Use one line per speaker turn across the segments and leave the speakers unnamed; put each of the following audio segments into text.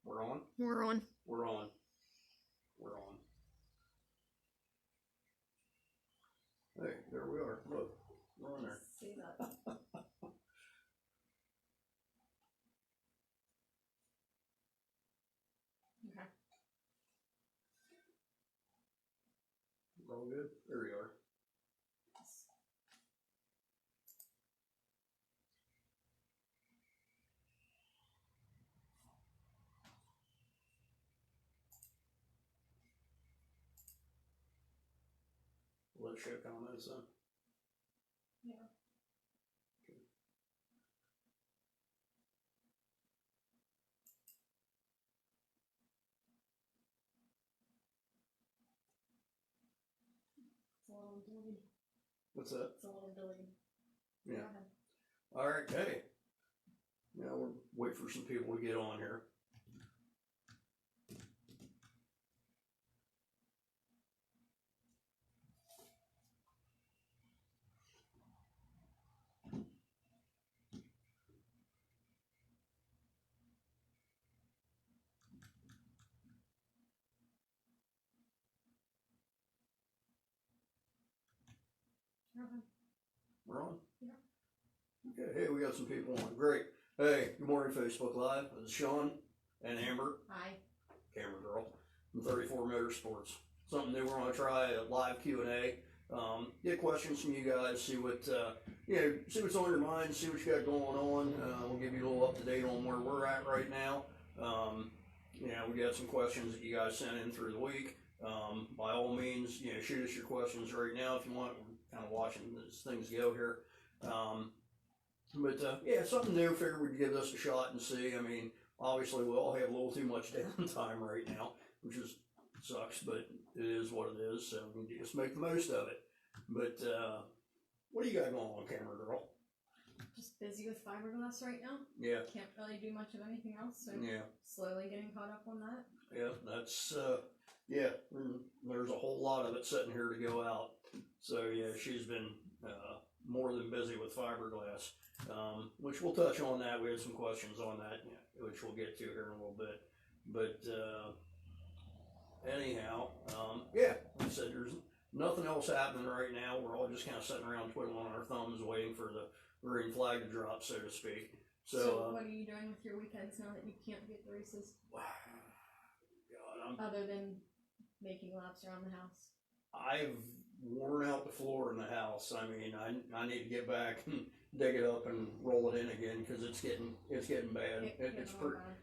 We're on?
We're on.
We're on. We're on. Hey, there we are. Look, we're on there.
See that? Okay.
We're all good? There we are. Let's show comments then.
Yeah. It's a little delayed.
What's that?
It's a little delayed.
Yeah.
Go ahead.
All right, hey. Now we'll wait for some people to get on here.
Go ahead.
We're on?
Yeah.
Okay, hey, we got some people on. Great. Hey, good morning, Facebook Live. This is Sean and Amber,
Hi.
camera girl, from 34 Motorsports. Something new, we're going to try a live Q&A. Get questions from you guys, see what, see what's on your mind, see what you got going on. We'll give you a little up to date on where we're at right now. We got some questions that you guys sent in through the week. By all means, shoot us your questions right now if you want. We're kind of watching as things go here. Something new. Figured we'd give this a shot and see. I mean, obviously we all have a little too much downtime right now, which sucks, but it is what it is. So we just make the most of it. But what do you got going on, camera girl?
Just busy with fiberglass right now.
Yeah.
Can't really do much of anything else, so
Yeah.
slowly getting caught up on that.
Yeah, that's there's a whole lot of it sitting here to go out. So yeah, she's been more than busy with fiberglass, which we'll touch on that. We had some questions on that, which we'll get to here in a little bit. But anyhow, like I said, there's nothing else happening right now. We're all just kind of sitting around twiddling our thumbs, waiting for the green flag to drop, so to speak.
So what are you doing with your weekends now that you can't get the races?
God,
other than making laps around the house?
I've worn out the floor in the house. I mean, I need to get back and dig it up and roll it in again because it's getting bad.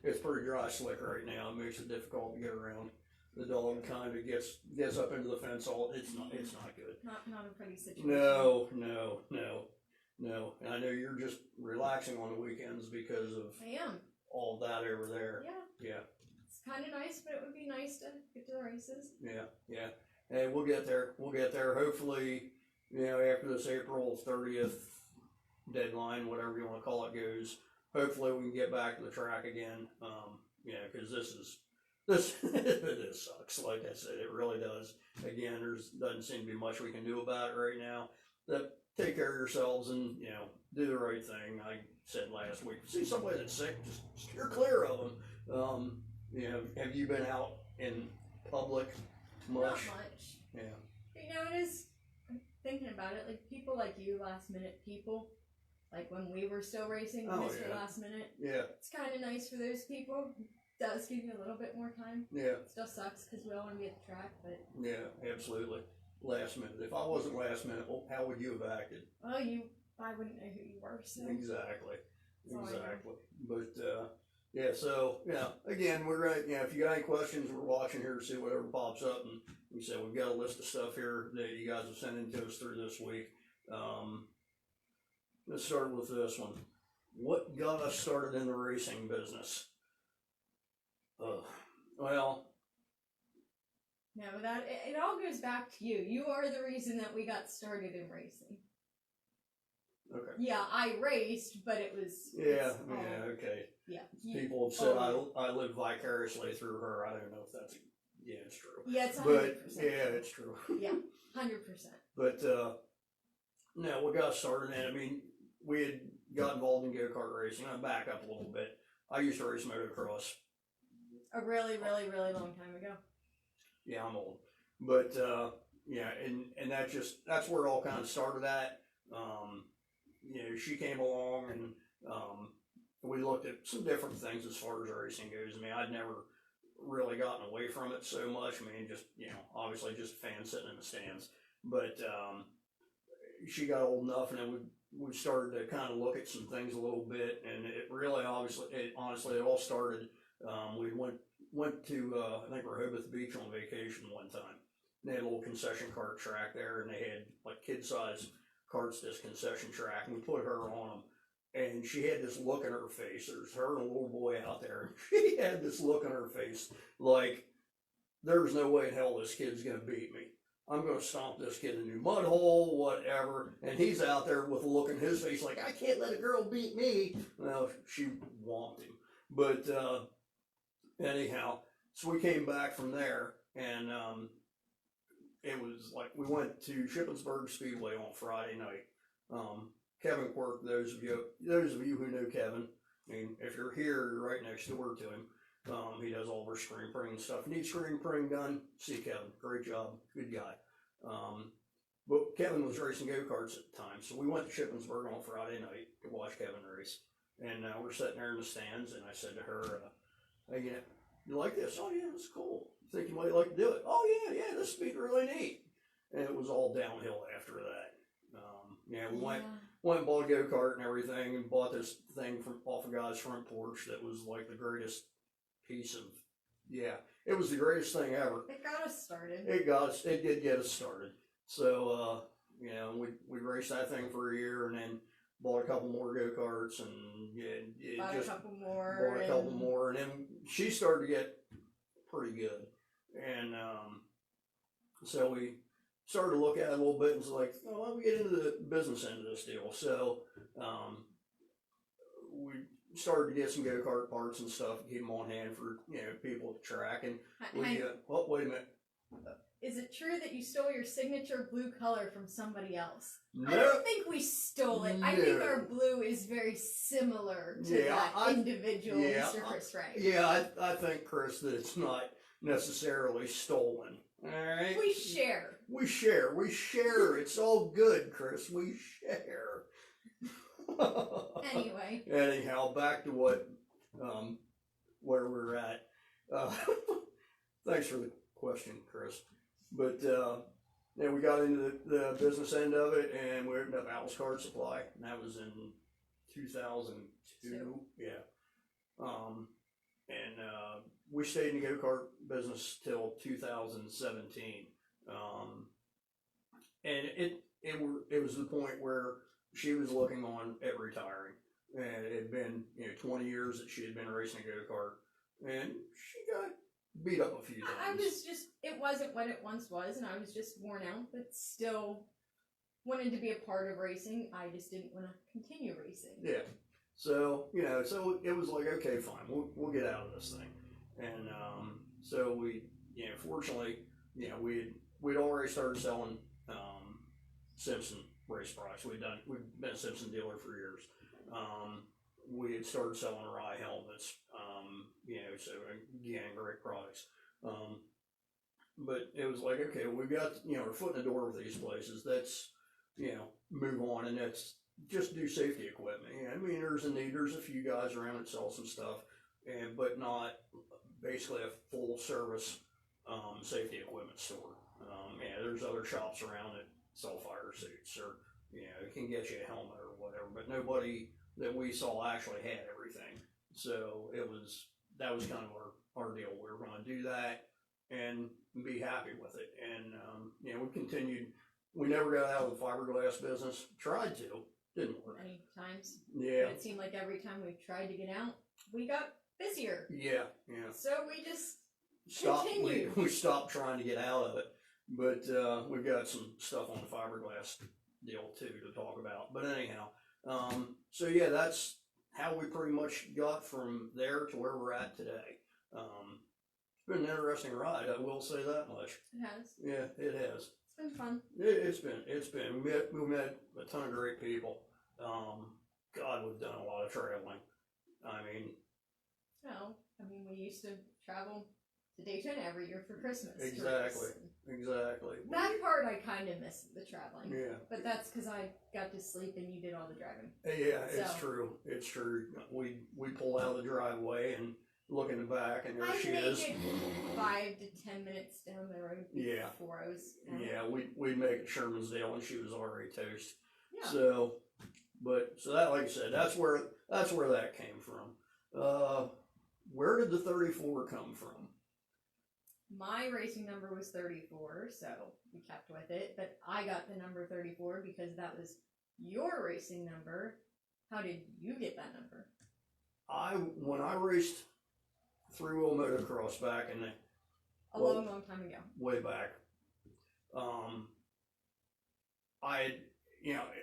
It's pretty dry slick right now. It makes it difficult to get around. The dog kind of gets up into the fence. It's not good.
Not a pretty situation.
No. And I know you're just relaxing on the weekends because of
I am.
all that over there. Yeah.
It's kind of nice, but it would be nice to get to the races.
Yeah. Hey, we'll get there. Hopefully, after this April 30th deadline, whatever you want to call it, goes, hopefully we can get back to the track again. Because this sucks. Like I said, it really does. Again, doesn't seem to be much we can do about it right now. Take care of yourselves and, do the right thing. I said last week, see somebody that's sick, just steer clear of them. Have you been out in public much?
Not much.
Yeah.
It is, I'm thinking about it, like people like you, last minute people, like when we were still racing, Mr. Last Minute.
Yeah.
It's kind of nice for those people. It does give you a little bit more time.
Yeah.
It still sucks because we all want to be at the track, but.
Yeah, absolutely. Last minute. If I wasn't last minute, well, how would you have acted?
Well, I wouldn't know who you were, so.
Exactly. But,
So
again, we're going to, if you got any questions, we're watching here to see whatever pops up. And we said we've got a list of stuff here that you guys have sent in to us through this week. Let's start with this one. What got us started in the racing business? Well.
No, it all goes back to you. You are the reason that we got started in racing.
Okay.
Yeah, I raced, but it was.
Okay.
Yeah.
People have said I live vicariously through her. I don't know if that's. Yeah, it's true.
Yeah, it's 100%.
But yeah, it's true.
Yeah, 100%.
But no, we got started, and I mean, we had got involved in go-kart racing. I back up a little bit. I used to race motocross
a really, really, really long time ago.
Yeah, I'm old, but yeah, and that's where it all kind of started at. She came along and we looked at some different things as far as racing goes. I mean, I'd never really gotten away from it so much. I mean, just obviously just a fan sitting in the stands, but she got old enough, and then we started to kind of look at some things a little bit, and it really honestly it all started. We went to I think Rehoboth Beach on vacation one time. They had a little concession cart track there, and they had like kid size carts, this concession track, and we put her on them. And she had this look in her face. There's her and a little boy out there. She had this look on her face like, there's no way in hell this kid's going to beat me. I'm going to stomp this kid in a new mud hole, whatever. And he's out there with a look in his face like, I can't let a girl beat me. Well, she whomped him. But anyhow, so we came back from there, and it was like we went to Shippensburg Speedway on Friday night. Kevin Quirk, those of you who know Kevin, I mean, if you're here, you're right next door to him. He does all of our screen printing stuff. Need screen printing done? See Kevin. Great job. Good guy. But Kevin was racing go-karts at the time, so we went to Shippensburg on Friday night to watch Kevin race. And we're sitting there in the stands, and I said to her, hey, you like this? Oh, yeah, it's cool. You think you might like to do it? Oh, yeah, this would be really neat. And it was all downhill after that. We went and bought a go-kart and everything, and bought this thing from off a guy's front porch that was like the greatest piece of, it was the greatest thing ever.
It got us started.
It did get us started. So, we raced that thing for a year, and then bought a couple more go-karts, and
bought a couple more,
and then she started to get pretty good. And so we started to look at it a little bit, and was like, oh, why don't we get into the business end of this deal? So we started to get some go-kart parts and stuff, keep them on hand for people at the track. And wait a minute.
Is it true that you stole your signature blue color from somebody else?
No.
I don't think we stole it. No. I think our blue is very similar to that individual, Mr. Chris Ray.
Yeah, I think, Chris, that it's not necessarily stolen. All right?
We share.
It's all good, Chris. We share.
Anyway.
Anyhow, back to where we're at. Thanks for the question, Chris. But we got into the business end of it, and we opened up Al's Card Supply, and that was in 2002. Yeah. We stayed in the go-kart business till 2017. And it was the point where she was looking on at retiring, and it had been 20 years that she had been racing a go-kart, and she got beat up a few times.
It wasn't what it once was, and I was just worn out, but still wanted to be a part of racing. I just didn't want to continue racing.
Yeah. So, so it was like, okay, fine, we'll get out of this thing. And so we, fortunately, we'd already started selling Simpson race products. We'd been a Simpson dealer for years. We had started selling Rye helmets, so again, great products. But it was like, okay, we've got, our foot in the door with these places. Let's, move on, and that's just do safety equipment. I mean, there's a few guys around that sell some stuff, but not basically a full service safety equipment store. There's other shops around that sell fire suits, or it can get you a helmet or whatever, but nobody that we saw actually had everything. So that was kind of our deal. We were going to do that and be happy with it. And we continued. We never got out of the fiberglass business. Tried to, didn't work.
Many times.
Yeah.
But it seemed like every time we tried to get out, we got busier.
Yeah.
So we just continued.
We stopped trying to get out of it. But we've got some stuff on the fiberglass deal too to talk about. But anyhow, so yeah, that's how we pretty much got from there to where we're at today. It's been an interesting ride, I will say that much.
It has.
Yeah, it has.
It's been fun.
It's been. We met a ton of great people. God, we've done a lot of traveling. I mean,
we we used to travel to Daytona every year for Christmas. to
Exactly.
race.
Exactly.
That part I kind of miss, the traveling.
Yeah.
But that's because I got to sleep and you did all the driving.
Yeah, it's
So-
true. It's true. We pull out of the driveway and look in the back, and there
I
she
make
is.
it 5 to 10 minutes down the road
Yeah.
before I was out.
Yeah, we'd make it Shermansdale, and she was already toast.
Yeah.
So that, like I said, that's where that came from. Where did the 34 come from?
My racing number was 34, so we kept with it. But I got the number 34 because that was your racing number. How did you get that number?
When I raced three-wheel motocross back in the
A long time ago.
way back,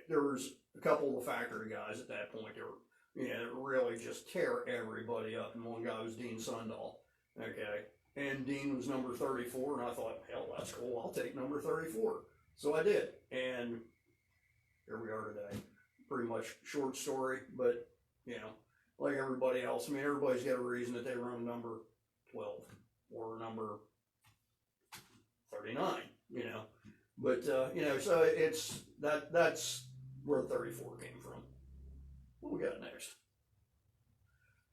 there was a couple of the factory guys at that point that were, really just tear everybody up. And one guy was Dean Sundahl. Okay. And Dean was number 34, and I thought, hell, that's cool. I'll take number 34. So I did. And here we are today. Pretty much short story, but, like everybody else, I mean, everybody's got a reason that they run number 12 or number 39, But, so that's where 34 came from. What we got next?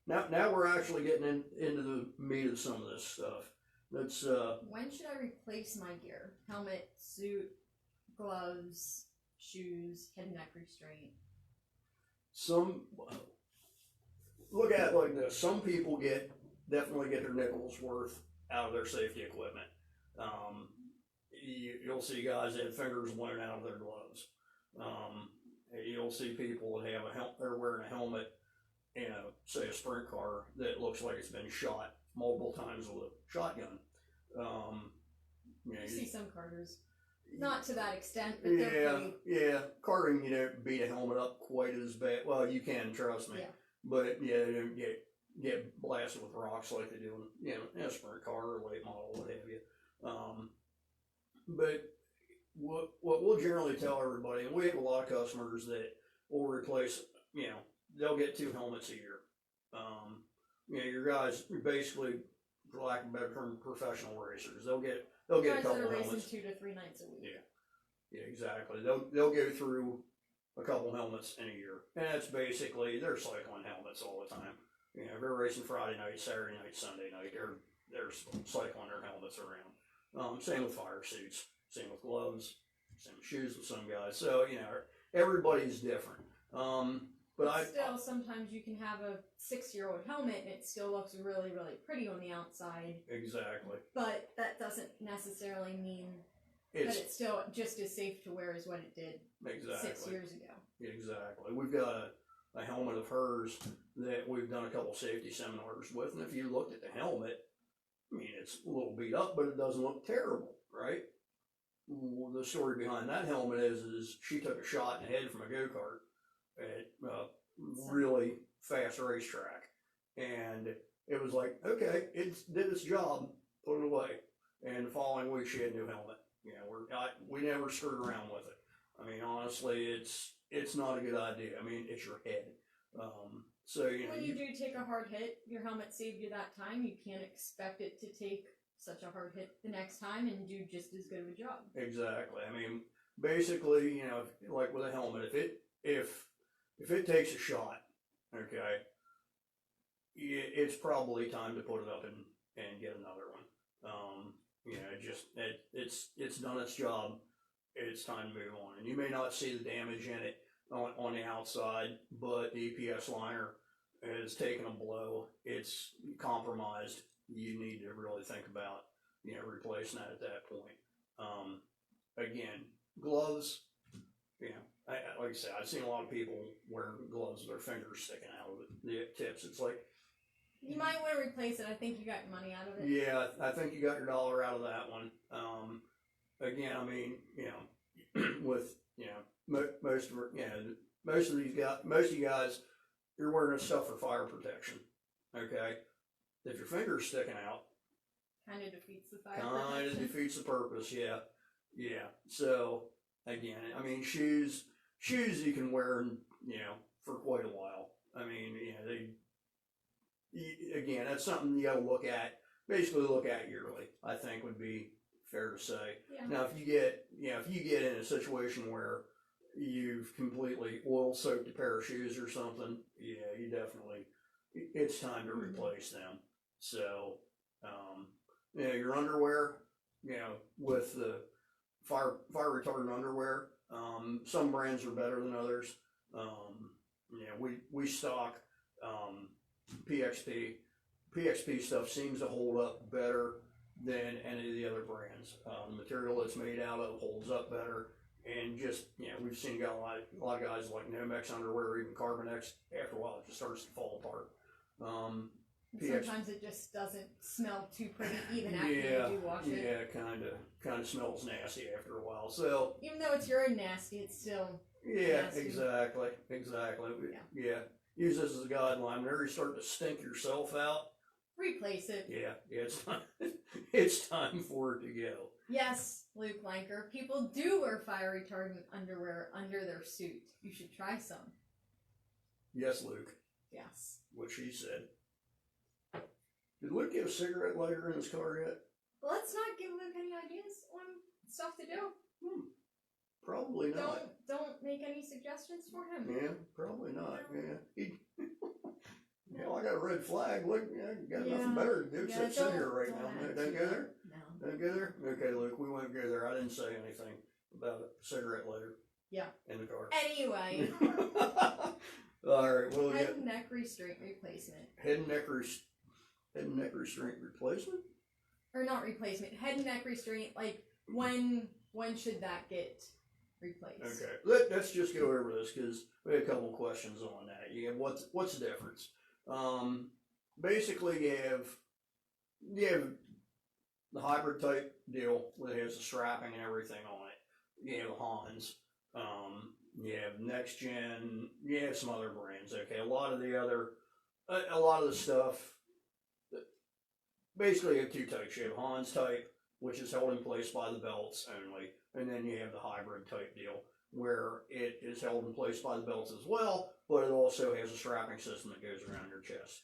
Now we're actually getting into the meat of some of this stuff. That's,
When should I replace my gear? Helmet, suit, gloves, shoes, head and neck restraint.
Look at it like this. Some people definitely get their nickels worth out of their safety equipment. You'll see guys that have fingers blown out of their gloves. You'll see people that they're wearing a helmet, say a sprint car that looks like it's been shot multiple times with a shotgun.
You see some carters. Not to that extent, but they're pretty...
Yeah. Karting, you don't beat a helmet up quite as bad. Well, you can, trust me.
Yeah.
But, they don't get blasted with rocks like they do in a sprint car or late model, what have you. But what we'll generally tell everybody, and we have a lot of customers that will replace, they'll get 2 helmets a year. Your guys are basically, for lack of a better term, professional racers. They'll get a couple
that are
helmets.
racing 2 to 3 nights a week.
Yeah, exactly. They'll go through a couple helmets in a year, and that's basically they're cycling helmets all the time. If they're racing Friday night, Saturday night, Sunday night, they're cycling their helmets around. Same with fire suits, same with gloves, same with shoes with some guys. So everybody's different. But
still, sometimes you can have a 6-year-old helmet and it still looks really, really pretty on the outside.
Exactly.
But that doesn't necessarily mean that it's still just as safe to wear as what it did 6 years ago.
Exactly. We've got a helmet of hers that we've done a couple safety seminars with, and if you looked at the helmet, I mean, it's a little beat up, but it doesn't look terrible, right? Well, the story behind that helmet is she took a shot in the head from a go-kart at a really fast racetrack, and it was like, okay, it did its job, put it away. And the following week she had a new helmet. We never screwed around with it. I mean, honestly, it's not a good idea. I mean, it's your head. When
you do take a hard hit, your helmet saved you that time. You can't expect it to take such a hard hit the next time and do just as good of a job.
Exactly. I mean, basically, like with a helmet, if it takes a shot, okay, it's probably time to put it up and get another one. It's done its job. It's time to move on. And you may not see the damage in it on the outside, but the EPS liner has taken a blow. It's compromised. You need to really think about, replacing that at that point. Again, gloves, like I said, I've seen a lot of people wearing gloves with their fingers sticking out of the tips. It's like,
you might want to replace it. I think you got your money out of it.
Yeah, I think you got your dollar out of that one. Again, I mean, with most of you guys, you're wearing stuff for fire protection. Okay, if your finger's sticking out,
kind of defeats the fire.
Kind of defeats the purpose. Yeah. So again, I mean, shoes you can wear, for quite a while. I mean, again, that's something you got to look at. Basically, look at yearly. I think would be fair to say.
Yeah.
Now, if you get in a situation where you've completely oil soaked a pair of shoes or something, yeah, you definitely, it's time to replace them. So, your underwear, with the fire retardant underwear, some brands are better than others. We stock PXP. PXP stuff seems to hold up better than any of the other brands. The material it's made out of holds up better, and just we've seen a lot of guys like Nomex underwear or even Carbonex. After a while, it just starts to fall apart.
Sometimes it just doesn't smell too pretty even after you do wash it.
Yeah, kind of smells nasty after a while. So
even though it's your own nasty, it's still nasty.
Exactly. Yeah. Use this as a guideline. Whenever you start to stink yourself out,
replace it.
Yeah, it's time for it to go.
Yes, Luke Lanker. People do wear fire retardant underwear under their suit. You should try some.
Yes, Luke.
Yes.
What she said. Did Luke get a cigarette lighter in his car yet?
Let's not give Luke any ideas on stuff to do.
Probably not.
Don't make any suggestions for him.
Yeah, probably not. Yeah. I got a red flag. Look, got nothing better to do except sit here right now. Don't go there?
No.
Don't go there? Okay, Luke, we won't go there. I didn't say anything about a cigarette lighter.
Yeah.
In the car.
Anyway.
Alright, we'll
Head and neck restraint replacement.
Head and neck restraint replacement?
Or not replacement. Head and neck restraint, like when should that get replaced?
Okay. Let's just go over this because we had a couple questions on that. You have what's the difference? Basically you have the hybrid type deal that has the strapping and everything on it. You have Hans. You have Next Gen. You have some other brands. Okay, a lot of the stuff. Basically, you have two types. You have Hans type, which is held in place by the belts only, and then you have the hybrid type deal, where it is held in place by the belts as well, but it also has a strapping system that goes around your chest.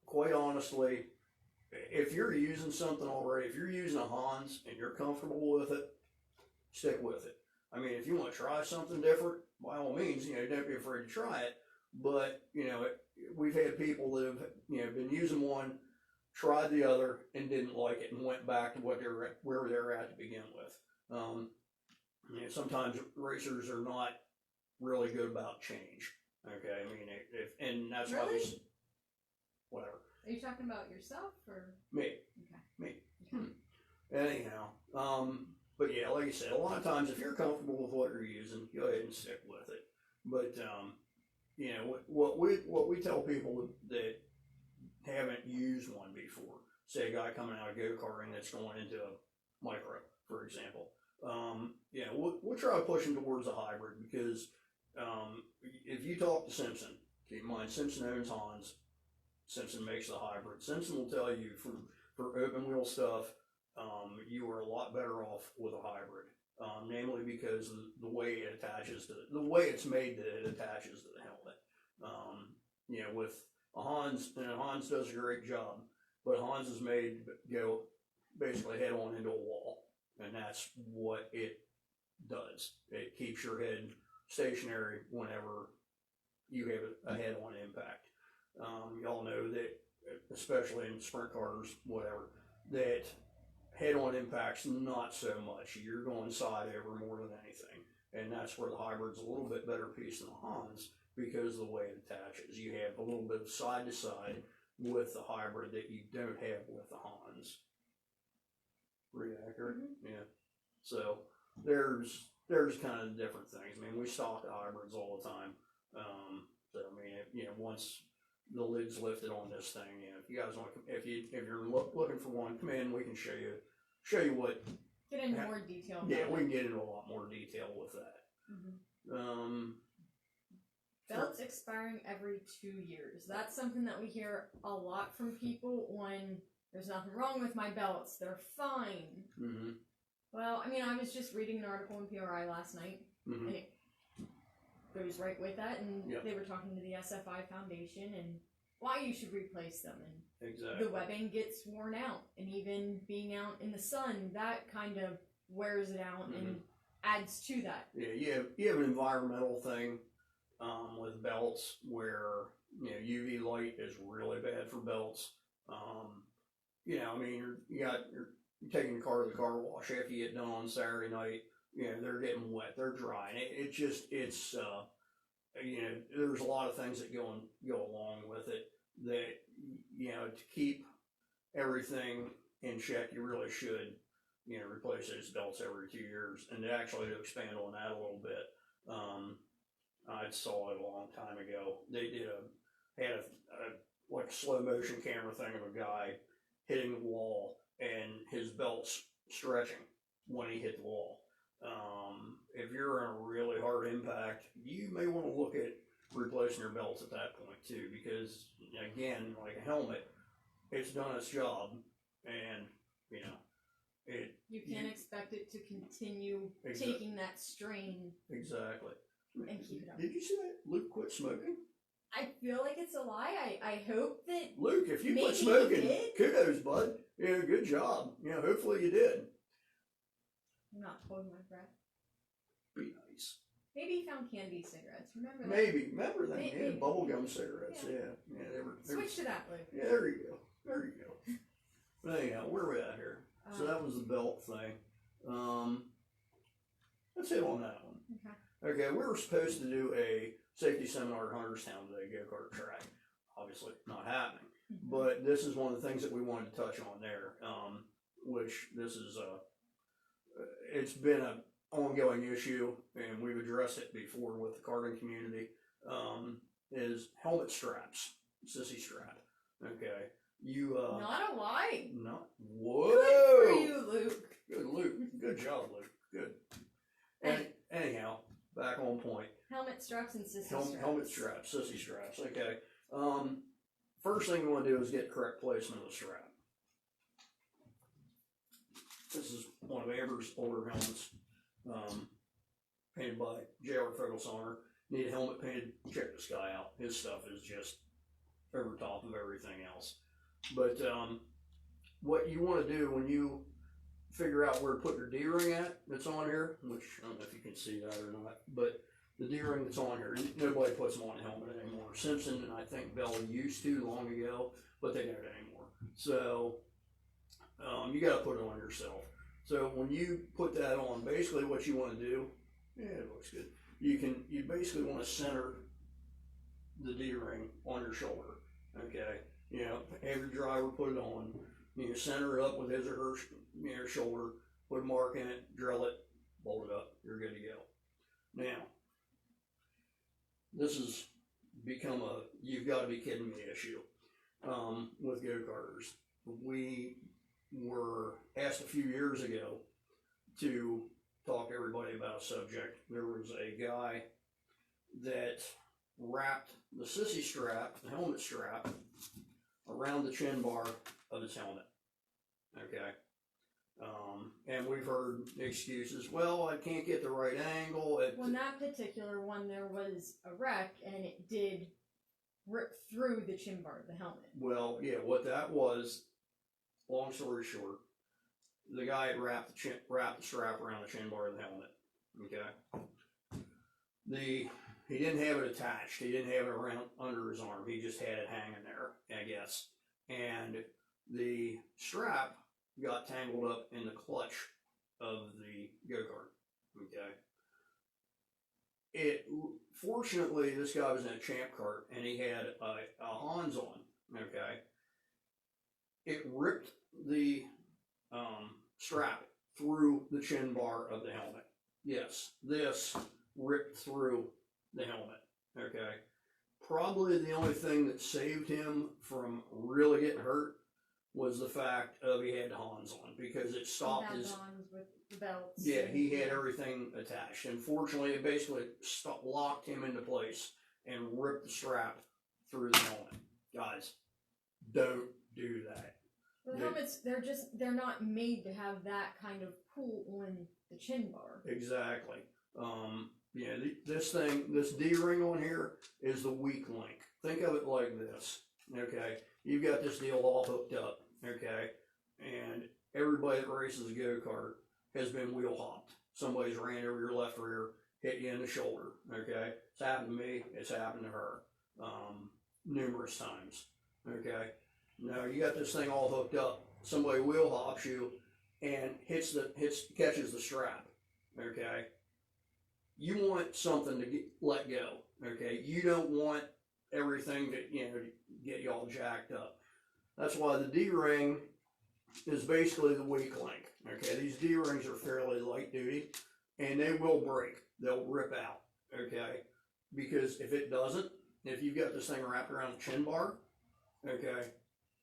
Quite honestly, if you're using something already, if you're using a Hans and you're comfortable with it, stick with it. I mean, if you want to try something different, by all means, don't be afraid to try it. But, we've had people that have, been using one, tried the other, and didn't like it, and went back to where they were at to begin with. Sometimes racers are not really good about change. Okay, I mean, and that's why whatever.
Are you talking about yourself or
me?
Okay.
Me. Okay. Anyhow, but yeah, like I said, a lot of times if you're comfortable with what you're using, go ahead and stick with it. But what we tell people that haven't used one before, say a guy coming out of go-karting that's going into a micro, for example, we'll try pushing towards a hybrid because if you talk to Simpson, keep in mind Simpson owns Hans, Simpson makes the hybrid. Simpson will tell you for open wheel stuff, you are a lot better off with a hybrid. Namely because the way it attaches to the way it's made that it attaches to the helmet. With a Hans, and Hans does a great job, but Hans is made to go basically head on into a wall, and that's what it does. It keeps your head stationary whenever you have a head-on impact. Y'all know that, especially in sprint cars, whatever, that head-on impact's not so much. You're going side over more than anything, and that's where the hybrid's a little bit better piece than the Hans because of the way it attaches. You have a little bit of side-to-side with the hybrid that you don't have with the Hans. Pretty accurate? Mm-hmm. Yeah. So there's kind of different things. I mean, we stock hybrids all the time. So I mean, once the lid's lifted on this thing, if you guys want, if you're looking for one, come in. We can show you what.
Get into more detail.
Yeah, we can get into a lot more detail with that.
Mm-hmm. Belts expiring every 2 years. That's something that we hear a lot from people when there's nothing wrong with my belts. They're fine.
Mm-hmm.
Well, I mean, I was just reading an article in PRI last night, and goes right with that, and
Yep.
they were talking to the SFI Foundation and why you should replace them, and
Exactly.
the webbing gets worn out, and even being out in the sun, that kind of wears it out and adds to that.
Yeah, you have an environmental thing with belts where UV light is really bad for belts. I mean you're taking your car to the car wash after you get done on Saturday night. They're getting wet, they're drying. It's there's a lot of things that go along with it that to keep everything in check, you really should replace those belts every 2 years. And actually, to expand on that a little bit, I saw it a long time ago. They had a like a slow motion camera thing of a guy hitting the wall and his belt's stretching when he hit the wall. If you're in a really hard impact, you may want to look at replacing your belts at that point too, because again, like a helmet, it's done its job, and
you can't expect it to continue taking that strain.
Exactly.
And keep it up.
Did you see that Luke quit smoking?
I feel like it's a lie. I hope that
Luke, if you
maybe
quit
he
smoking,
did.
kudos, bud. Good job. Hopefully you did.
I'm not holding my breath.
Be nice.
Maybe he found candy cigarettes. Remember that?
Maybe. Remember that?
Maybe.
Yeah, bubblegum cigarettes. Yeah. They were.
Switch to that, Luke.
Yeah, there you go. But anyhow, where are we at here? So that was the belt thing. Let's hit on that one. Okay, we were supposed to do a safety seminar at Hunterstown today, go-kart track. Obviously not happening. But this is one of the things that we wanted to touch on there, which this is, it's been an ongoing issue, and we've addressed it before with the karting community, is helmet straps, sissy strap. Okay.
Not a lie.
No. Whoa.
Good for you, Luke.
Good, Luke. Good job, Luke. Good. Anyhow, back on point.
Helmet straps and sissy straps.
Helmet straps, sissy straps. Okay. First thing we want to do is get correct placement of the strap. This is one of Amber's older helmets, painted by J.R. Fogelsonner. Need a helmet painted, check this guy out. His stuff is just over top of everything else. But what you want to do when you figure out where to put your D-ring at that's on here, which I don't know if you can see that or not, but the D-ring that's on here, nobody puts them on a helmet anymore. Simpson and I think Bell used to long ago, but they don't anymore. So you got to put it on yourself. So when you put that on, basically what you want to do, it looks good. You basically want to center the D-ring on your shoulder. Okay, have your driver put it on. You center it up with his or her shoulder, put a mark in it, drill it, bolt it up. You're good to go. Now, this has become a you've got to be kidding me issue with go-karters. We were asked a few years ago to talk to everybody about a subject. There was a guy that wrapped the sissy strap, the helmet strap, around the chin bar of his helmet. Okay. And we've heard excuses. Well, I can't get the right angle.
Well, in that particular one, there was a wreck, and it did rip through the chin bar of the helmet.
Well, yeah, what that was, long story short, the guy had wrapped the strap around the chin bar of the helmet. Okay. He didn't have it attached. He didn't have it around under his arm. He just had it hanging there, I guess. And the strap got tangled up in the clutch of the go-kart. Okay. Fortunately, this guy was in a champ kart and he had a Hans on. Okay. It ripped the strap through the chin bar of the helmet. Yes, this ripped through the helmet. Okay. Probably the only thing that saved him from really getting hurt was the fact of he had the Hans on, because it stopped his
Hans with the belts.
Yeah, he had everything attached. And fortunately, it basically locked him into place and ripped the strap through the helmet. Guys, don't do that.
The helmets, they're not made to have that kind of pull on the chin bar.
Exactly. You know, this D-ring on here is the weak link. Think of it like this, okay? You've got this deal all hooked up, okay? And everybody that races a go-kart has been wheel hopped. Somebody's ran over your left rear, hit you in the shoulder, okay? It's happened to me, it's happened to her, numerous times, okay? Now you got this thing all hooked up, somebody wheel hops you and catches the strap, okay? You want something to let go, okay? You don't want everything to, to get you all jacked up. That's why the D-ring is basically the weak link, okay? These D-rings are fairly light duty, and they will break. They'll rip out, okay? Because if it doesn't, if you've got this thing wrapped around the chin bar, okay,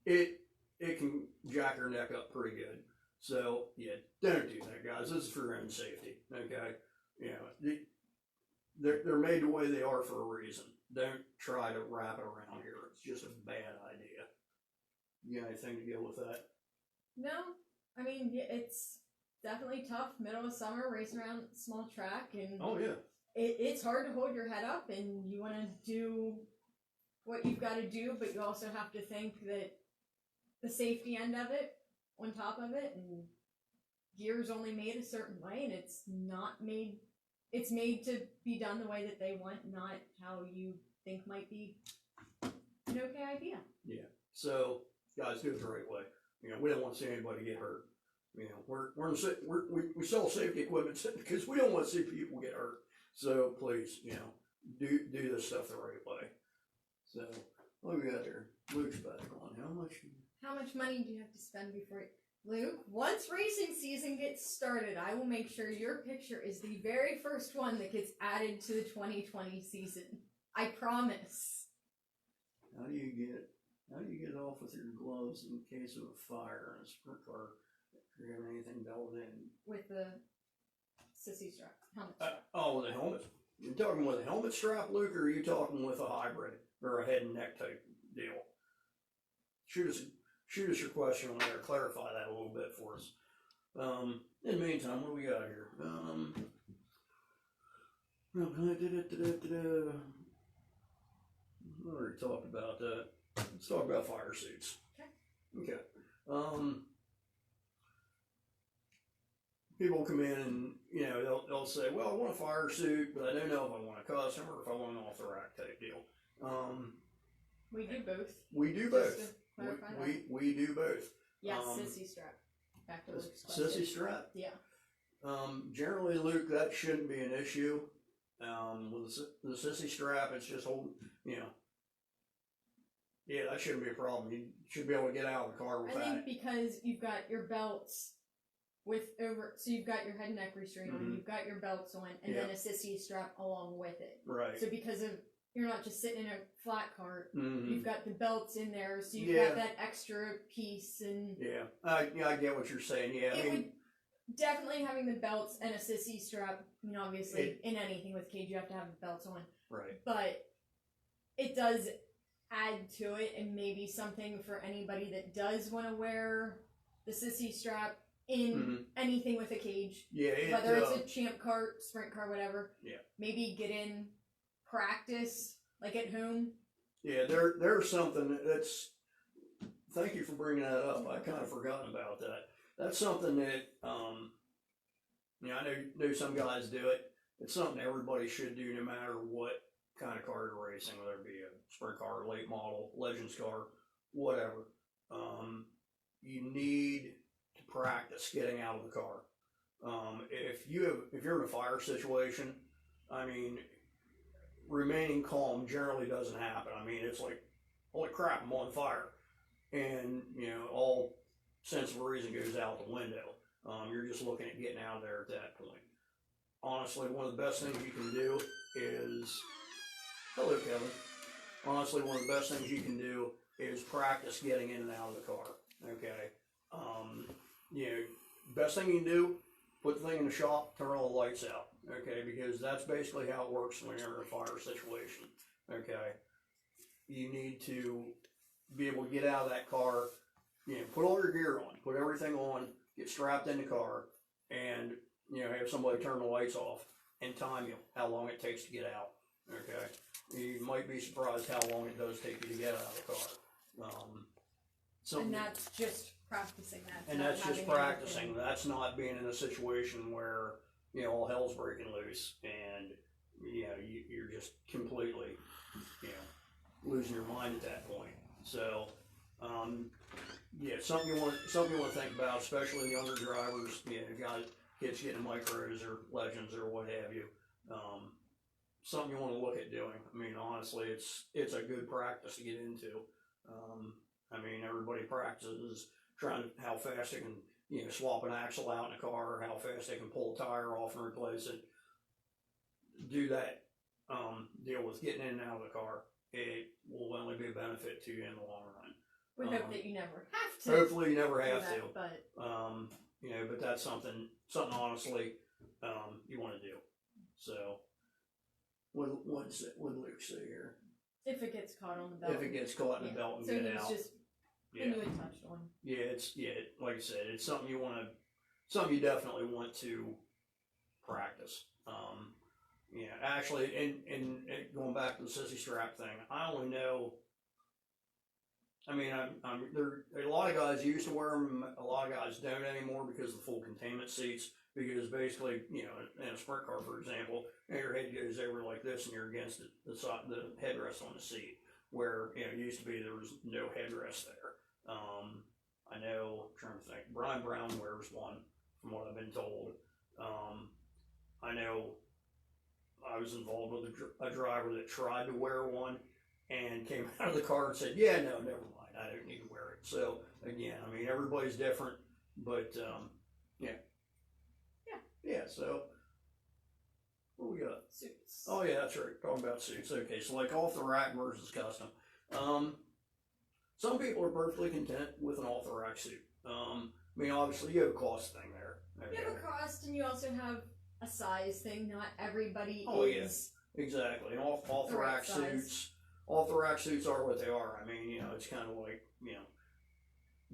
it can jack your neck up pretty good. So, yeah, don't do that, guys. This is for your own safety, okay? You know, they're made the way they are for a reason. Don't try to wrap it around here. It's just a bad idea. You got anything to go with that?
No. I mean, it's definitely tough. Middle of summer, racing around a small track. And
oh, yeah.
It's hard to hold your head up, and you want to do what you've got to do, but you also have to think that the safety end of it, on top of it, and gear's only made a certain way, and it's made to be done the way that they want, not how you think might be an okay idea.
Yeah. So, guys, do it the right way. You know, we don't want to see anybody get hurt. You know, we sell safety equipment because we don't want to see people get hurt. So please, you know, do this stuff the right way. So what do we got here? Luke's back on. How much
money do you have to spend before Luke, once racing season gets started, I will make sure your picture is the very first one that gets added to the 2020 season. I promise.
How do you get off with your gloves in case of a fire in a sprint car? Do you have anything belted in?
With the sissy strap, helmet strap.
With a helmet. You talking with a helmet strap, Luke, or are you talking with a hybrid or a head and neck type deal? Shoot us your question on there. Clarify that a little bit for us. In the meantime, what do we got here? We already talked about that. Let's talk about fire suits. Okay. People come in and, you know, they'll say, well, I want a fire suit, but I don't know if I want a custom or if I want an off-the-rack type deal.
We do both.
We do both. We do both.
Yeah, sissy strap. Back to Luke's question.
Sissy strap?
Yeah.
Generally, Luke, that shouldn't be an issue. With the sissy strap, it's just holding, you know. Yeah, that shouldn't be a problem. You should be able to get out of the car with that.
I think because you've got your belts so you've got your head and neck restraint on, you've got your belts on, and then a sissy strap along with it.
Right.
So because of you're not just sitting in a flat cart, you've got the belts in there, so you've got that extra piece. And
I get what you're saying. Yeah,
I mean, definitely having the belts and a sissy strap. I mean, obviously, in anything with cage, you have to have the belts on.
Right.
But it does add to it, and maybe something for anybody that does want to wear the sissy strap in anything with a cage.
Yeah.
Whether it's a champ cart, sprint car, whatever.
Yeah.
Maybe get in practice, like at home.
Yeah, there's something that's. Thank you for bringing that up. I kind of forgotten about that. That's something that you know, I know some guys do it. It's something everybody should do, no matter what kind of car you're racing, whether it be a sprint car, late model, Legends car, whatever. You need to practice getting out of the car. If you're in a fire situation, I mean, remaining calm generally doesn't happen. I mean, it's like, holy crap, I'm on fire. And, you know, all sense of reason goes out the window. You're just looking at getting out of there at that point. Honestly, one of the best things you can do is, hello, Kevin. Honestly, one of the best things you can do is practice getting in and out of the car. Okay. You know, best thing you can do, put the thing in the shop, turn all the lights out. Okay, because that's basically how it works when you're in a fire situation. Okay, you need to be able to get out of that car, you know, put all your gear on, put everything on, get strapped in the car, and, you know, have somebody turn the lights off. and time you how long it takes to get out. Okay, you might be surprised how long it does take you to get out of the car.
And that's just practicing that.
And that's just practicing. That's not being in a situation where, you know, all hell's breaking loose and, you know, you're just completely, you know, losing your mind at that point. So, yeah, something you want to think about, especially younger drivers, you know, kids getting micros or legends or what have you. Something you want to look at doing. I mean, honestly, it's a good practice to get into. I mean, everybody practices trying to how fast they can, you know, swap an axle out in a car, or how fast they can pull a tire off and replace it. Do that deal with getting in and out of the car. It will only be a benefit to you in the long run.
We hope that you never have to.
Hopefully, you never have to.
But
you know, but that's something honestly, you want to do. So, what Luke say here?
If it gets caught on the belt.
If it gets caught in the belt and
so
get out.
Just
yeah.
you had touched on.
Yeah, like I said, it's something something you definitely want to practice. Yeah, actually, and going back to the sissy strap thing, I only know. I mean, there a lot of guys used to wear them. A lot of guys don't anymore because of the full containment seats. Because basically, you know, in a sprint car, for example, your head goes over like this, and you're against the headrest on the seat. Where, you know, it used to be there was no headrest there. I know, I'm trying to think, Brian Brown wears one, from what I've been told. I know I was involved with a driver that tried to wear one and came out of the car and said, yeah, no, never mind, I don't need to wear it. So, again, I mean, everybody's different, but, yeah. Yeah, so, what we got?
Suits.
Oh, yeah, that's right, talking about suits. Okay, so like off the rack versus custom. Some people are perfectly content with an off the rack suit. I mean, obviously, you have a cost thing there. Okay.
You have a cost, and you also have a size thing. Not everybody is.
Yeah, exactly. And off the rack suits. Off the rack suits are what they are. I mean, you know, it's kind of like, you know,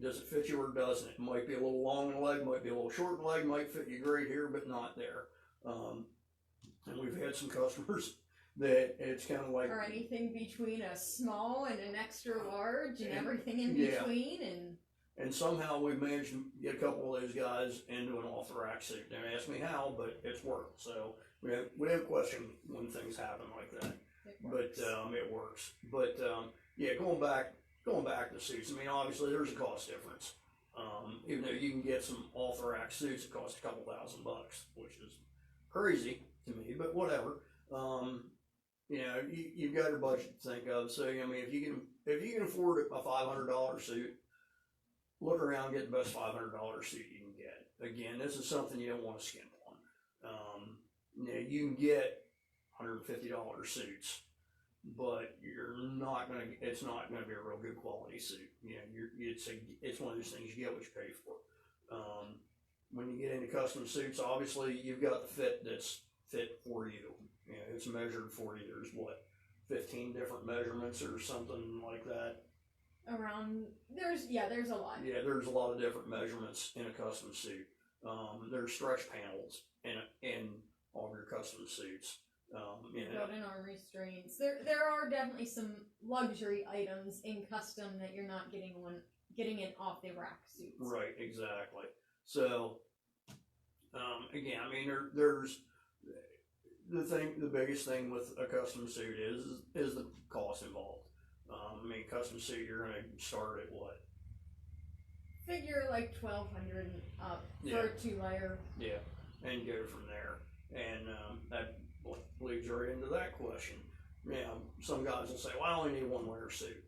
does it fit you or doesn't it? Might be a little long in the leg, might be a little short in the leg, might fit you great here, but not there. And we've had some customers that it's kind of like,
or anything between a small and an extra large and everything in between,
and somehow we've managed to get a couple of those guys into an off the rack suit. Don't ask me how, but it's worked. So we don't question when things happen like that. It works. But yeah, going back to suits. I mean, obviously there's a cost difference. Even though you can get some off the rack suits that cost a couple $1,000, which is crazy to me, but whatever. You know, you've got your budget to think of. So I mean, if you can afford a $500 suit, look around and get the best $500 suit you can get. Again, this is something you don't want to skimp on. You know, you can get $150 suits, but it's not gonna be a real good quality suit. You know, it's one of those things you get what you pay for. When you get into custom suits, obviously you've got the fit that's fit for you. You know, it's measured for you. There's 15 different measurements or something like that.
There's a lot.
Yeah, there's a lot of different measurements in a custom suit. There's stretch panels in all of your custom suits.
Built-in arm restraints. There are definitely some luxury items in custom that you're not getting in off the rack suits.
Right, exactly. So, again, I mean, there's the biggest thing with a custom suit is the cost involved. I mean, custom suit, you're gonna start at what?
Figure like $1,200 up for a 2-layer.
Yeah, and go from there. And that leads right into that question. Now, some guys will say, well, I only need 1-layer suit.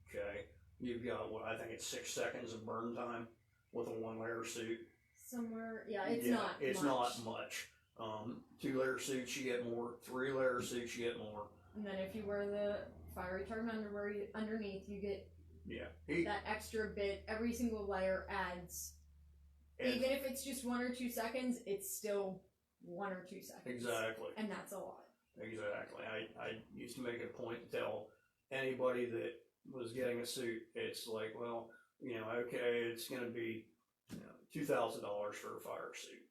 Okay, you've got I think it's 6 seconds of burn time with a 1-layer suit.
Somewhere, it's
not much. 2-layer suits, you get more. 3-layer suits, you get more.
And then if you wear the fire retardant underwear underneath, you get that extra bit. Every single layer adds. Even if it's just 1 or 2 seconds, it's still 1 or 2 seconds.
Exactly.
And that's a lot.
Exactly. I used to make it a point to tell anybody that was getting a suit, it's like, well, you know, okay, it's going to be $2,000 for a fire suit.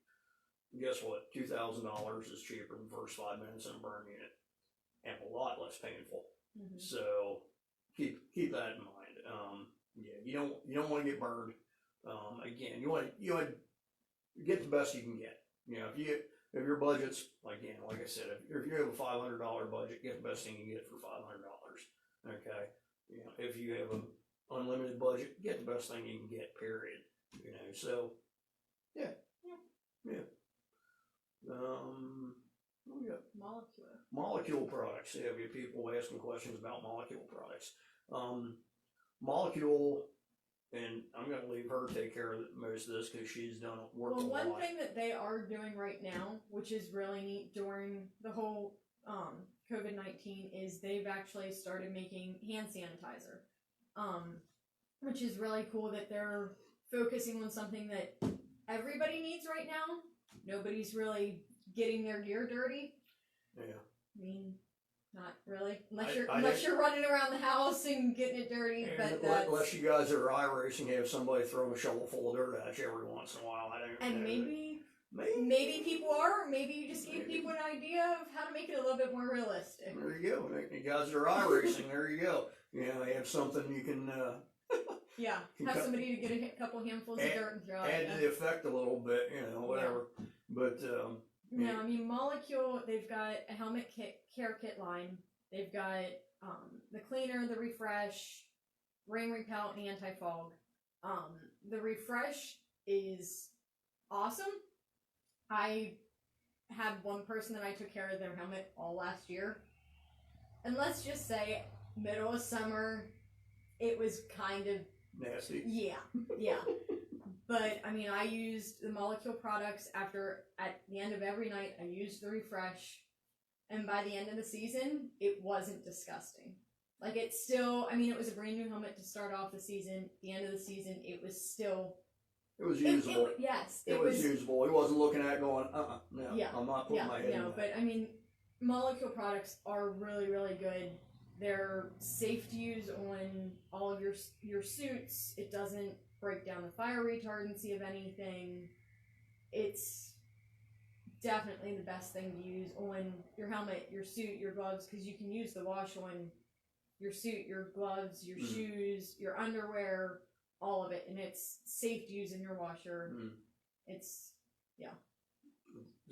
guess what? $2,000 is cheaper than the first 5 minutes in a burn unit, and a lot less painful.
Mm-hmm.
So keep that in mind. Yeah, you don't want to get burned. Again, you want to get the best you can get. You know, if your budget's, again, like I said, if you have a $500 budget, get the best thing you get for $500. Okay. You know, if you have an unlimited budget, get the best thing you can get. Period. You know. So, yeah. What we got? Molecule products. Yeah, we have people asking questions about molecule products. Molecule, and I'm going to leave her take care of most of this because she's done work a lot.
Well, one thing that they are doing right now, which is really neat during the whole COVID-19, is they've actually started making hand sanitizer, which is really cool that they're focusing on something that everybody needs right now. Nobody's really getting their gear dirty.
Yeah.
I mean, not really, unless you're running around the house and getting it dirty. But
unless you guys are iRacing, have somebody throw a shovel full of dirt at you every once in a while. Maybe people are. Maybe you just gave people an idea of how to make it a little bit more realistic. There you go. You guys are iRacing. There you go. You know, have something you can.
Yeah, have somebody to get a couple handfuls of dirt and throw out.
Add to the effect a little bit, you know, whatever. Yeah. But
no, I mean Molecule. They've got a helmet care kit line. They've got the cleaner, the refresh, rain repellent, and anti-fog. The refresh is awesome. I had one person that I took care of their helmet all last year, and let's just say middle of summer, it was kind of
nasty.
Yeah. But I mean, I used the Molecule products at the end of every night. I used the refresh, and by the end of the season, it wasn't disgusting. Like it still, I mean, it was a brand new helmet to start off the season. At the end of the season, it was still.
It was usable.
Yes,
it was usable. He wasn't looking at it going, no,
yeah,
I'm not putting my head in that.
But I mean, Molecule products are really, really good. They're safe to use on all of your suits. It doesn't break down the fire retardancy of anything. It's definitely the best thing to use on your helmet, your suit, your gloves, because you can use the wash on your suit, your gloves, your shoes, your underwear, all of it, and it's safe to use in your washer. It's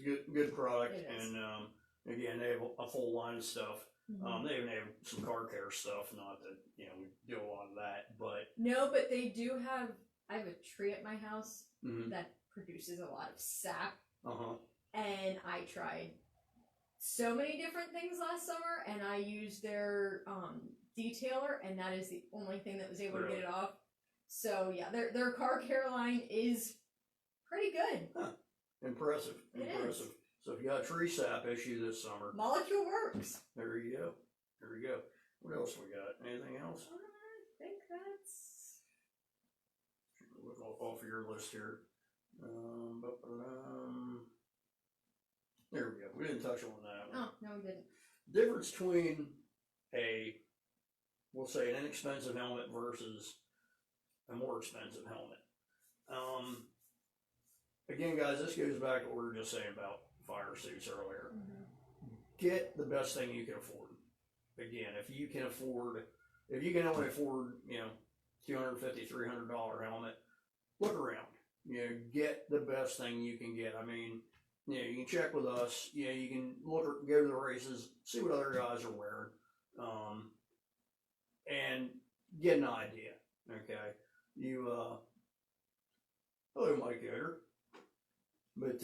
good product, and again, they have a full line of stuff. They even have some car care stuff. Not that we do a lot of that, but
no, but they do have. I have a tree at my house that produces a lot of sap, and I tried so many different things last summer, and I used their detailer, and that is the only thing that was able to get it off. So yeah, their car care line is pretty good.
Huh. Impressive.
Is.
So if you got a tree sap issue this summer,
Molecule works.
There you go. What else we got? Anything else?
I think that's.
Look off your list here. There we go. We didn't touch on that one.
Oh, no, we didn't.
Difference between we'll say an inexpensive helmet versus a more expensive helmet. Again, guys, this goes back to what we were just saying about fire suits earlier. Get the best thing you can afford. Again, if you can only afford, $250, $300 helmet, look around. Get the best thing you can get. I mean, you can check with us. You can go to the races, see what other guys are wearing, and get an idea. Okay, hello, Mike Yoder. But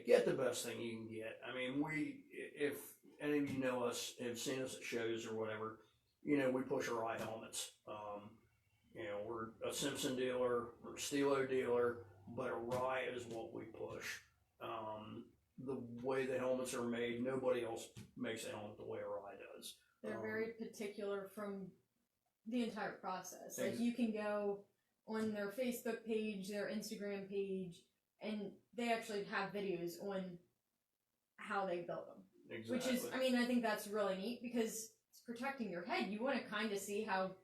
get the best thing you can get. I mean, if any of you know us, have seen us at shows or whatever, we push our eye helmets. We're a Simpson dealer, we're a Stilo dealer, but a rye is what we push. The way the helmets are made, nobody else makes a helmet the way a rye does.
They're very particular from the entire process. Like you can go on their Facebook page, their Instagram page, and they actually have videos on how they build them.
Exactly.
Which is, I mean, I think that's really neat because it's protecting your head. You want to kind of see how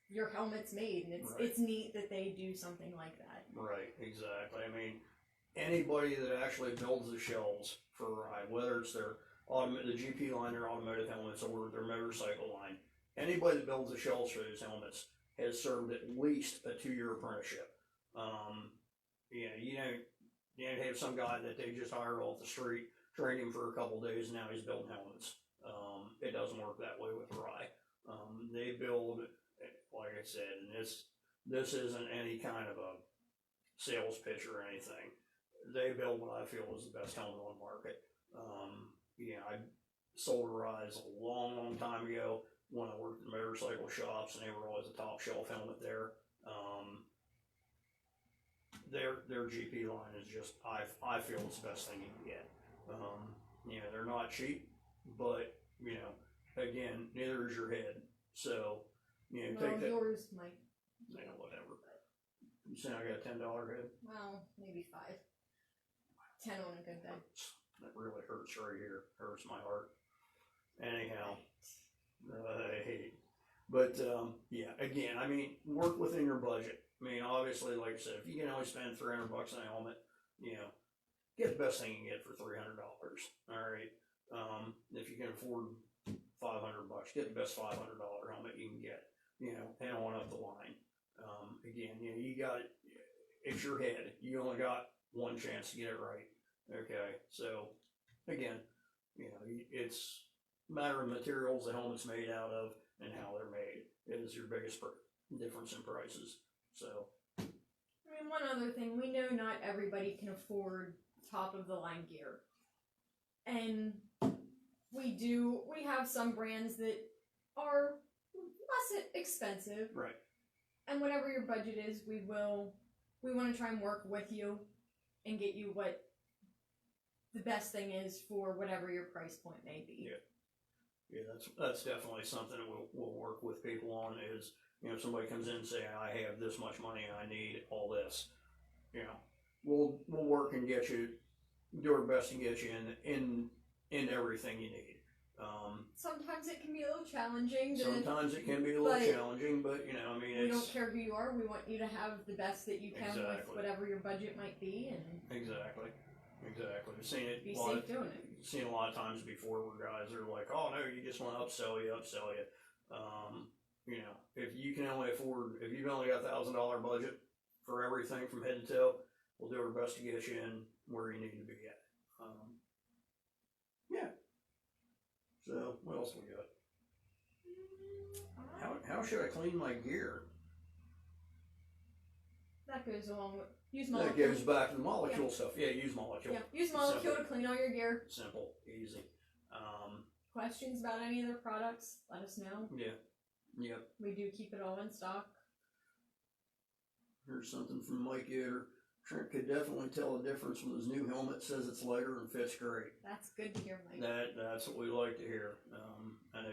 your helmet's made, and it's neat that they do something like that.
Right, exactly. I mean, anybody that actually builds the shells for a ride, whether it's their the GP line, their automotive helmets, or their motorcycle line, anybody that builds the shells for those helmets has served at least a 2-year apprenticeship. You don't have some guy that they just hired off the street, trained him for a couple of days, and now he's building helmets. It doesn't work that way with Rye. They build, like I said, and this isn't any kind of a sales pitch or anything. They build what I feel is the best helmet on the market. I sold Rise a long, long time ago when I worked in motorcycle shops, and they were always a top shelf helmet there. Their GP line is just, I feel it's the best thing you can get. They're not cheap, but again, neither is your head. So, take that.
Yours might.
Whatever. You saying I got a $10 head?
Well, maybe 5. 10 on a good day.
That really hurts right here. Hurts my heart. Anyhow, but again, I mean, work within your budget. I mean, obviously, like I said, if you can only spend $300 on a helmet, get the best thing you can get for $300. All right. If you can afford $500, get the best $500 helmet you can get. And on up the line. Again, you got it. It's your head. You only got one chance to get it right. Okay. So, again, it's a matter of materials the helmet's made out of and how they're made. It is your biggest difference in prices. So,
I mean, one other thing, we know not everybody can afford top of the line gear. And we have some brands that are less expensive.
Right.
And whatever your budget is, we want to try and work with you and get you what the best thing is for whatever your price point may be.
Yeah, that's definitely something that we'll work with people on is, if somebody comes in and say, I have this much money and I need all this, we'll work and do our best to get you in everything you need.
Sometimes it can be a little challenging.
Sometimes it can be a little challenging, but
we don't care who you are. We want you to have the best that you can with whatever your budget might be, and
exactly. We've seen it.
Be safe doing it.
Seen a lot of times before where guys are like, "Oh no, you just want to upsell you." If you can only afford, if you've only got $1,000 budget for everything from head to toe, we'll do our best to get you in where you need to be at. So what else we got? How should I clean my gear?
That goes along with use molecule.
That goes back to the molecule stuff. Yeah, use molecule.
Yeah, use molecule to clean all your gear.
Simple, easy.
Questions about any of their products? Let us know.
Yeah. Yep.
We do keep it all in stock.
Here's something from Mike Yoder. Trent could definitely tell the difference when his new helmet says it's lighter and fits great.
That's good to hear, Mike.
That's what we like to hear. I know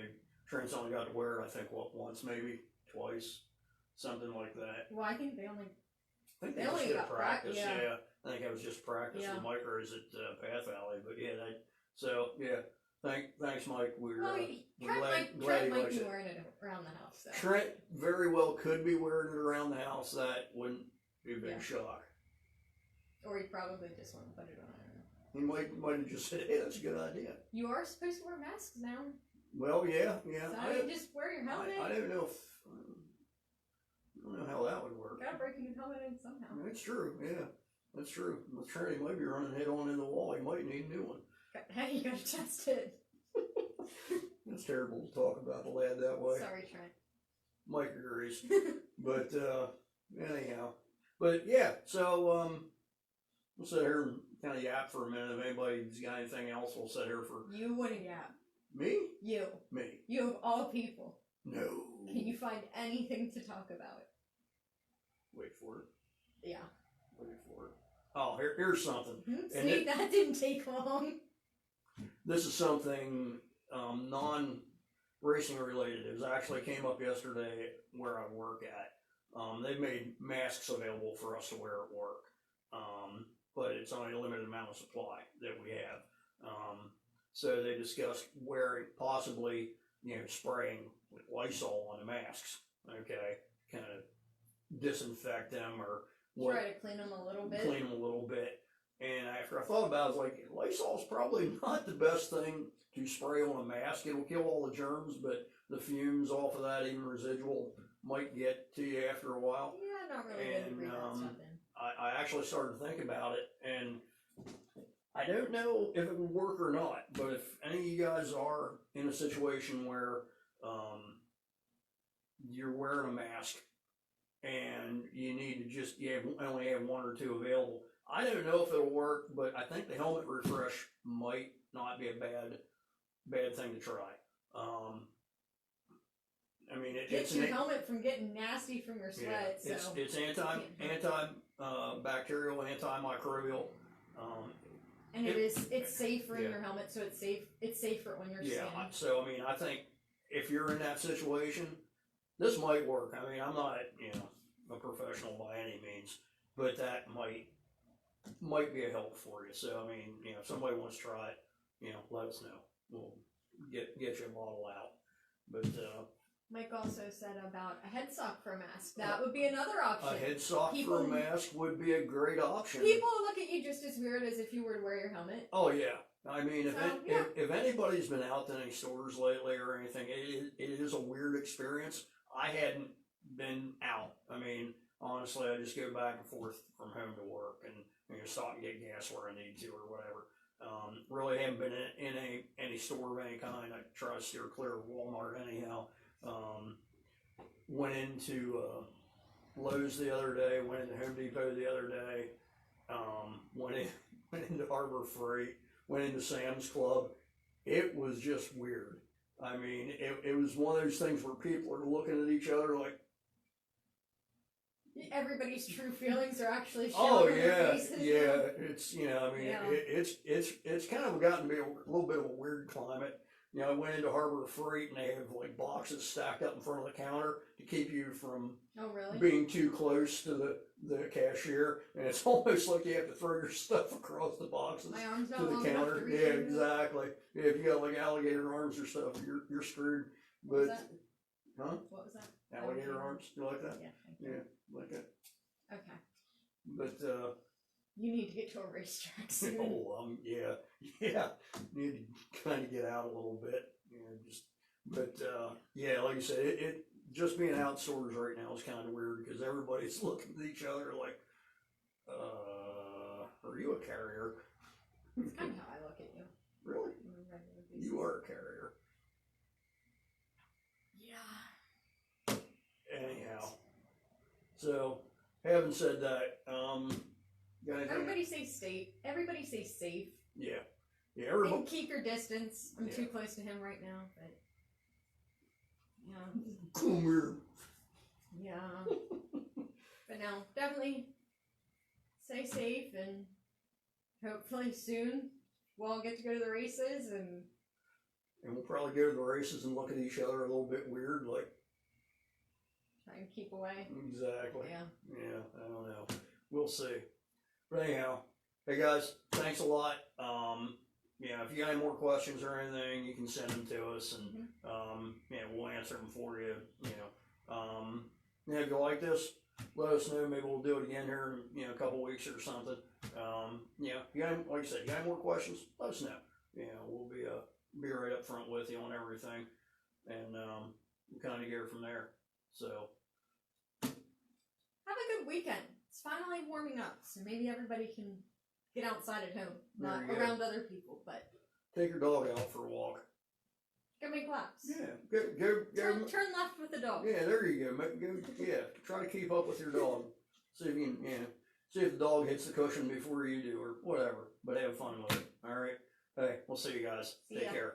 Trent's only got to wear it, I think, once, maybe twice, something like that.
Well, I think they
only got practice. Yeah. I think it was just practice with micros at Path Valley, but thanks, Mike. We're
Trent might be wearing it around the house. So.
Trent very well could be wearing it around the house. That wouldn't be a big shock.
Or he probably just wouldn't put it on.
He might have just said, "Hey, that's a good idea."
You are supposed to wear masks now.
Well, yeah.
So just wear your helmet.
I don't know how that would work.
Gotta break your helmet in somehow.
That's true. Yeah, that's true. Well, Trent, he might be running head on in the wall. He might need a new one.
Hey, you gotta test it.
It's terrible to talk about the lad that way.
Sorry, Trent.
Mike agrees. But anyhow, so we'll sit here and kind of yap for a minute. If anybody's got anything else, we'll sit here for.
You wouldn't yap.
Me?
You.
Me.
You of all people.
No.
Can you find anything to talk about?
Wait for it.
Yeah.
Wait for it. Oh, here's something.
See, that didn't take long.
This is something non-racing related. It actually came up yesterday where I work at. They've made masks available for us to wear at work, but it's only a limited amount of supply that we have. So they discussed wearing, possibly, spraying with Lysol on the masks. Okay, kind of disinfect them or
try to clean them a little bit.
And after I thought about it, I was like, Lysol's probably not the best thing to spray on a mask. It'll kill all the germs, but the fumes off of that, even residual, might get to you after a while.
Yeah, not really good to breathe that stuff in.
I actually started to think about it, and I don't know if it would work or not, but if any of you guys are in a situation where you're wearing a mask and you need to just only have one or two available, I don't know if it'll work, but I think the helmet refresh might not be a bad thing to try. I mean,
Gets your helmet from getting nasty from your sweat.
Yeah,
so
it's bacterial, antimicrobial.
And it's safe for in your helmet, so it's safer when you're standing.
Yeah, so I mean, I think if you're in that situation, this might work. I mean, I'm not a professional by any means, but that might be a help for you. So I mean, if somebody wants to try it, let us know. We'll get you a bottle out. But
Mike also said about a head sock for a mask. That would be another option.
A head sock for a mask would be a great option.
People look at you just as weird as if you were to wear your helmet.
Oh yeah. I mean, if anybody's been out to any stores lately or anything, it is a weird experience. I hadn't been out. I mean, honestly, I just go back and forth from home to work and stop and get gas where I need to or whatever. Really haven't been in any store of any kind. I try to steer clear of Walmart anyhow. Went into Lowe's the other day, went into Home Depot the other day, went into Harbor Freight, went into Sam's Club. It was just weird. I mean, it was one of those things where people are looking at each other like,
everybody's true feelings are actually showing on their faces.
It's it's kind of gotten to be a little bit of a weird climate. I went into Harbor Freight and they have like boxes stacked up in front of the counter to keep you from being too close to the cashier, and it's almost like you have to throw your stuff across the boxes to the counter. Yeah, exactly. Yeah, if you got like alligator arms or stuff, you're screwed. But
what was that?
Alligator arms? You like that?
Yeah,
like that.
Okay.
But
you need to get to a racetrack soon.
Yeah. Need to kind of get out a little bit, like you said, it just being out stores right now is kind of weird because everybody's looking at each other like, are you a carrier?
That's kind of how I look at you.
Really? You are a carrier.
Yeah.
Anyhow, so having said that,
everybody stay safe.
Yeah. Everybody.
And keep your distance. I'm too close to him right now, but
come here.
Yeah. But no, definitely stay safe, and hopefully soon we'll all get to go to the races, and
we'll probably go to the races and look at each other a little bit weird, like
try and keep away.
Exactly.
Yeah,
I don't know. We'll see. But anyhow, hey guys, thanks a lot. If you got any more questions or anything, you can send them to us, and we'll answer them for you. If you like this, let us know. Maybe we'll do it again here in a couple weeks or something. If you got, like I said, you got any more questions, let us know. We'll be right up front with you on everything, and we'll kind of go from there. So
have a good weekend. It's finally warming up, so maybe everybody can get outside at home, not around other people, but
take your dog out for a walk.
Go make laps.
Yeah, go.
Turn left with the dog.
Yeah, there you go. Try to keep up with your dog. See if you can, see if the dog hits the cushion before you do, or whatever. But have fun with it. All right. Hey, we'll see you guys. Take care.